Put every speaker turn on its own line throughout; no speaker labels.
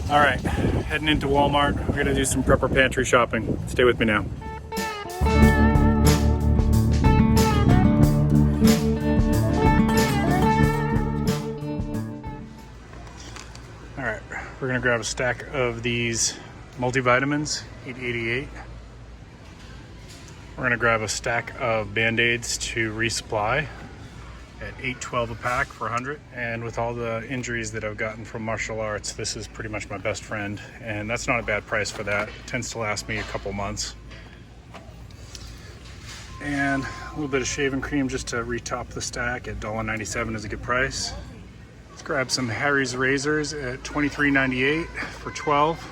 All right, heading into Walmart. We're gonna do some prepper pantry shopping. Stay with me now. All right, we're gonna grab a stack of these multivitamins, 888. We're gonna grab a stack of Band-Aids to resupply at $8.12 a pack for 100. And with all the injuries that I've gotten from martial arts, this is pretty much my best friend, and that's not a bad price for that. It tends to last me a couple months. And a little bit of shaving cream just to retop the stack at $1.97 is a good price. Let's grab some Harry's razors at $23.98 for 12.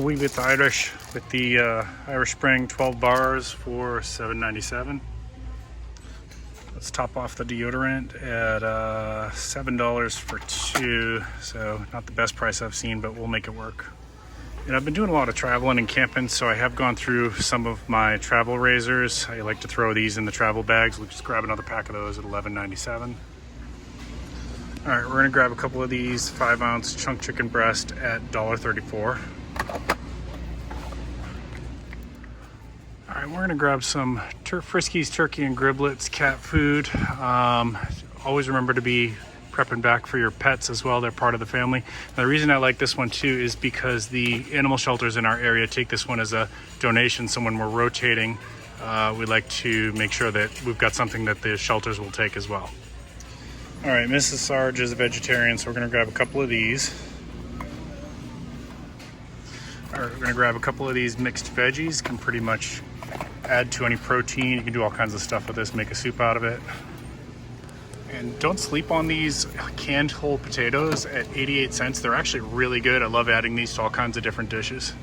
We get the Irish with the Irish Spring 12 bars for $7.97. Let's top off the deodorant at $7 for 2. So not the best price I've seen, but we'll make it work. And I've been doing a lot of traveling and camping, so I have gone through some of my travel razors. I like to throw these in the travel bags. We'll just grab another pack of those at $11.97. All right, we're gonna grab a couple of these 5-ounce chunk chicken breast at $1.34. All right, we're gonna grab some Friskies turkey and Griblets cat food. Always remember to be prepping back for your pets as well. They're part of the family. Now, the reason I like this one too is because the animal shelters in our area take this one as a donation. So when we're rotating, we like to make sure that we've got something that the shelters will take as well. All right, Mrs. Sarge is a vegetarian, so we're gonna grab a couple of these. All right, we're gonna grab a couple of these mixed veggies. Can pretty much add to any protein. You can do all kinds of stuff with this, make a soup out of it. And don't sleep on these canned whole potatoes at 88 cents. They're actually really good. I love adding these to all kinds of different dishes.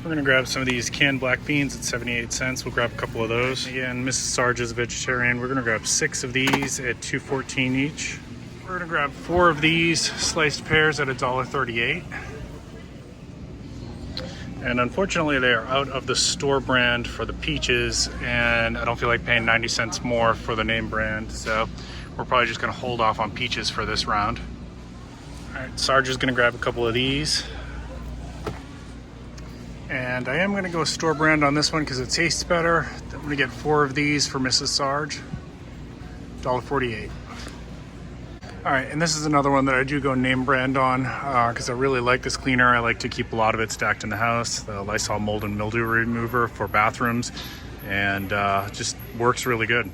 We're gonna grab some of these canned black beans at 78 cents. We'll grab a couple of those. Again, Mrs. Sarge is a vegetarian. We're gonna grab 6 of these at $2.14 each. We're gonna grab 4 of these sliced pears at $1.38. And unfortunately, they are out of the store brand for the peaches, and I don't feel like paying 90 cents more for the name brand. So we're probably just gonna hold off on peaches for this round. All right, Sarge is gonna grab a couple of these. And I am gonna go store brand on this one because it tastes better. I'm gonna get 4 of these for Mrs. Sarge, $1.48. All right, and this is another one that I do go name brand on because I really like this cleaner. I like to keep a lot of it stacked in the house. The Lysol mold and mildew remover for bathrooms, and just works really good.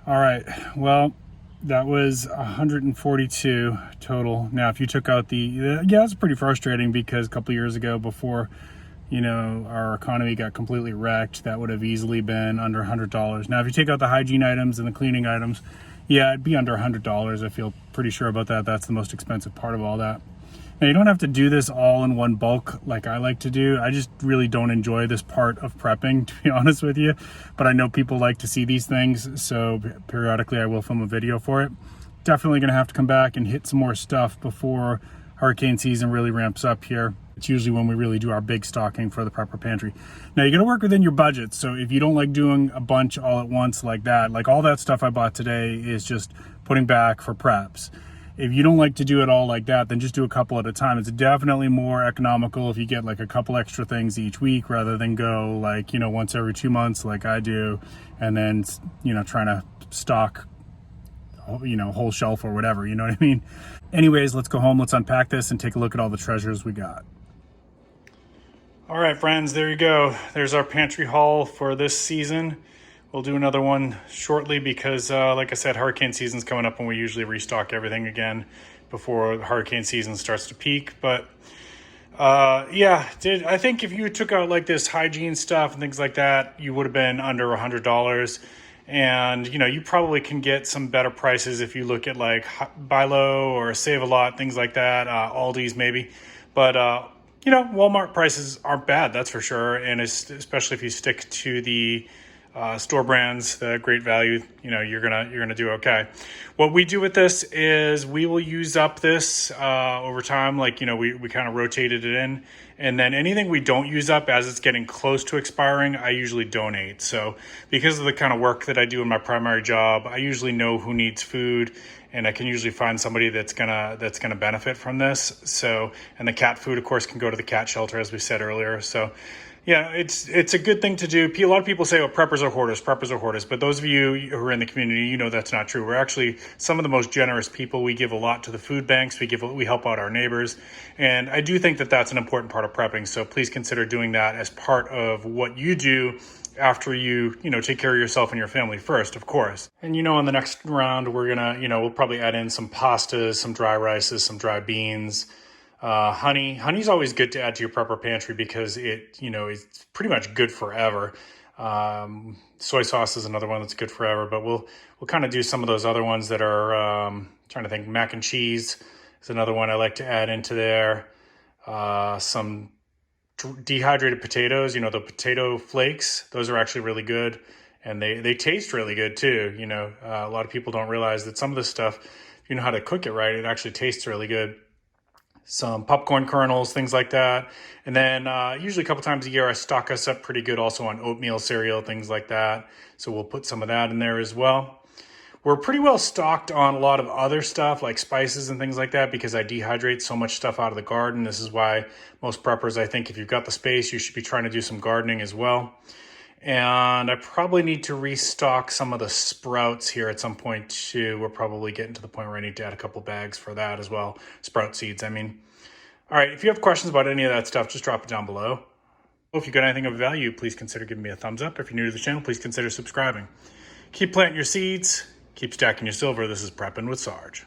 All right, well, that was 142 total. Now, if you took out the, yeah, it's pretty frustrating because a couple years ago, before, you know, our economy got completely wrecked, that would have easily been under $100. Now, if you take out the hygiene items and the cleaning items, yeah, it'd be under $100. I feel pretty sure about that. That's the most expensive part of all that. Now, you don't have to do this all in one bulk like I like to do. I just really don't enjoy this part of prepping, to be honest with you. But I know people like to see these things, so periodically I will film a video for it. Definitely gonna have to come back and hit some more stuff before hurricane season really ramps up here. It's usually when we really do our big stocking for the prepper pantry. Now, you're gonna work within your budget, so if you don't like doing a bunch all at once like that, like all that stuff I bought today is just putting back for preps. If you don't like to do it all like that, then just do a couple at a time. It's definitely more economical if you get like a couple extra things each week rather than go like, you know, once every 2 months like I do, and then, you know, trying to stock, you know, whole shelf or whatever, you know what I mean? Anyways, let's go home, let's unpack this and take a look at all the treasures we got. All right, friends, there you go. There's our pantry haul for this season. We'll do another one shortly because, like I said, hurricane season's coming up and we usually restock everything again before the hurricane season starts to peak. But yeah, I think if you took out like this hygiene stuff and things like that, you would have been under $100. And, you know, you probably can get some better prices if you look at like Buy Low or Save a Lot, things like that, Aldi's maybe. But, you know, Walmart prices aren't bad, that's for sure. And especially if you stick to the store brands, the great value, you know, you're gonna do okay. What we do with this is we will use up this over time. Like, you know, we kind of rotated it in, and then anything we don't use up as it's getting close to expiring, I usually donate. So because of the kind of work that I do in my primary job, I usually know who needs food, and I can usually find somebody that's gonna benefit from this. So, and the cat food, of course, can go to the cat shelter, as we said earlier. So, yeah, it's a good thing to do. A lot of people say, "Oh, preppers are hoarders," but those of you who are in the community, you know that's not true. We're actually some of the most generous people. We give a lot to the food banks. We help out our neighbors, and I do think that that's an important part of prepping. So please consider doing that as part of what you do after you take care of yourself and your family first, of course. And in the next round, we're gonna we'll probably add in some pastas, some dry rices, some dry beans. Honey. Honey's always good to add to your prepper pantry because it's pretty much good forever. Soy sauce is another one that's good forever, but we'll kind of do some of those other ones that are, trying to think, mac and cheese is another one I like to add into there. Some dehydrated potatoes, the potato flakes, those are actually really good. And they taste really good too. A lot of people don't realize that some of this stuff, if you know how to cook it right, it actually tastes really good. Some popcorn kernels, things like that. And then usually a couple times a year, I stock us up pretty good also on oatmeal cereal, things like that. So we'll put some of that in there as well. We're pretty well stocked on a lot of other stuff like spices and things like that because I dehydrate so much stuff out of the garden. This is why most preppers, I think if you've got the space, you should be trying to do some gardening as well. And I probably need to restock some of the sprouts here at some point too. We're probably getting to the point where I need to add a couple bags for that as well. Sprout seeds, I mean. All right, if you have questions about any of that stuff, just drop it down below. If you got anything of value, please consider giving me a thumbs up. If you're new to the channel, please consider subscribing. Keep planting your seeds, keep stacking your silver. This is Prepping with Sarge.